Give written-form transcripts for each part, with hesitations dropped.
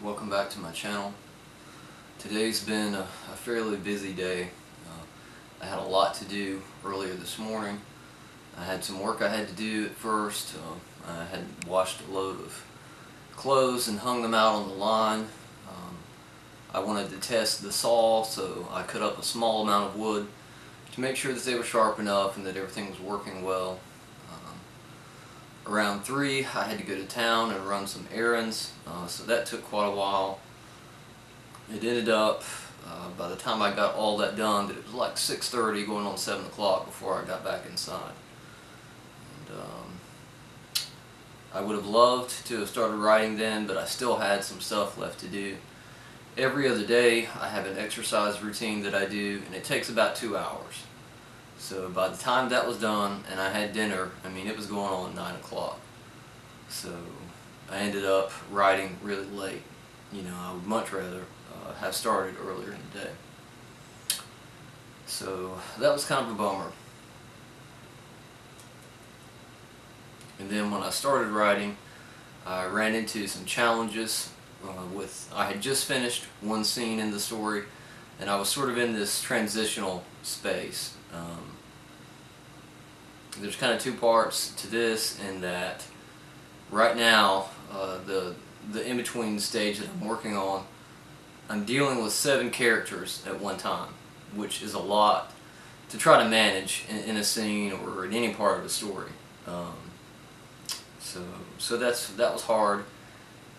Welcome back to my channel. Today's been a fairly busy day. I had a lot to do earlier this morning. I had some work I had to do at first. I had washed a load of clothes and hung them out on the line. I wanted to test the saw, so I cut up a small amount of wood to make sure that they were sharp enough and that everything was working well. Around 3, I had to go to town and run some errands, so that took quite a while. It ended up, by the time I got all that done, that it was like 6:30 going on 7 o'clock before I got back inside. And, I would have loved to have started writing then, but I still had some stuff left to do. Every other day I have an exercise routine that I do, and it takes about 2 hours. So by the time that was done and I had dinner, I mean, it was going on 9 o'clock. So I ended up writing really late. You know, I would much rather have started earlier in the day. So that was kind of a bummer. And then when I started writing, I ran into some challenges I had just finished one scene in the story, and I was sort of in this transitional space. There's kind of two parts to this, in that right now the in-between stage that I'm working on, I'm dealing with 7 characters at one time, which is a lot to try to manage in a scene or in any part of a story. So that was hard.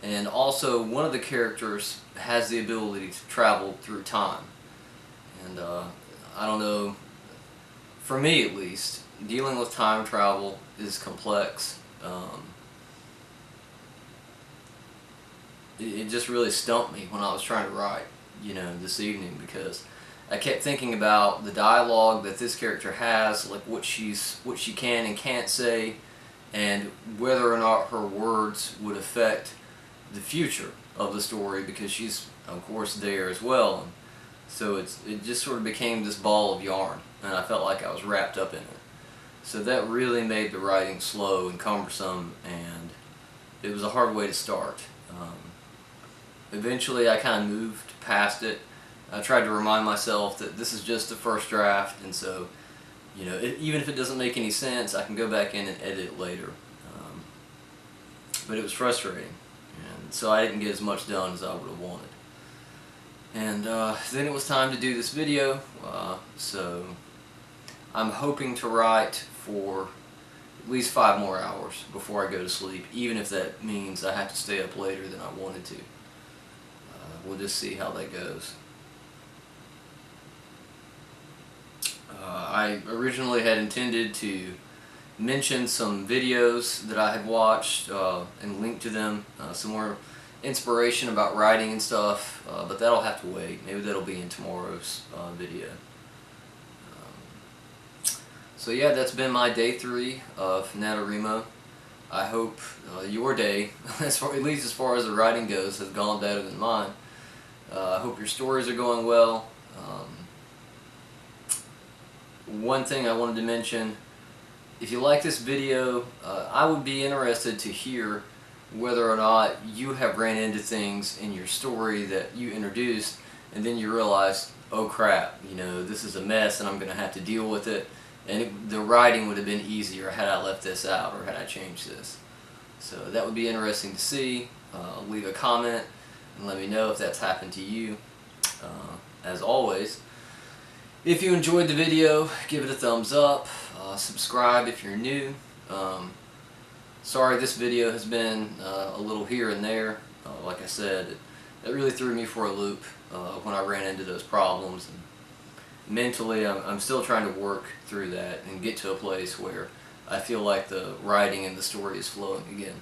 And also, one of the characters has the ability to travel through time. And I don't know, for me at least, dealing with time travel is complex. It just really stumped me when I was trying to write, you know, this evening, because I kept thinking about the dialogue that this character has, like what she can and can't say, and whether or not her words would affect the future of the story, because she's of course there as well. And so it just sort of became this ball of yarn, and I felt like I was wrapped up in it. So that really made the writing slow and cumbersome, and it was a hard way to start. Eventually I kind of moved past it. I tried to remind myself that this is just the first draft, and so, you know, even if it doesn't make any sense, I can go back in and edit it later. But it was frustrating, and so I didn't get as much done as I would have wanted. And then it was time to do this video, so I'm hoping to write for at least 5 more hours before I go to sleep, even if that means I have to stay up later than I wanted to. We'll just see how that goes. I originally had intended to mention some videos that I had watched and link to them, some more inspiration about writing and stuff, but that'll have to wait. Maybe that'll be in tomorrow's video. So yeah, that's been my day 3 of NaNoWriMo. I hope your day, at least as far as the writing goes, has gone better than mine. I hope your stories are going well. One thing I wanted to mention, if you like this video, I would be interested to hear whether or not you have ran into things in your story that you introduced and then you realized, oh crap, you know, this is a mess and I'm going to have to deal with it, and the writing would have been easier had I left this out or had I changed this. So that would be interesting to see. Leave a comment and let me know if that's happened to you. As always, if you enjoyed the video, give it a thumbs up. Subscribe if you're new. Sorry this video has been a little here and there. Like I said, it really threw me for a loop when I ran into those problems. And mentally, I'm still trying to work through that and get to a place where I feel like the writing and the story is flowing again.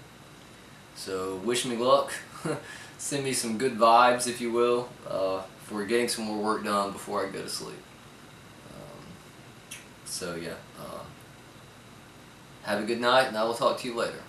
So wish me luck. Send me some good vibes, if you will, for getting some more work done before I go to sleep. So yeah, have a good night, and I will talk to you later.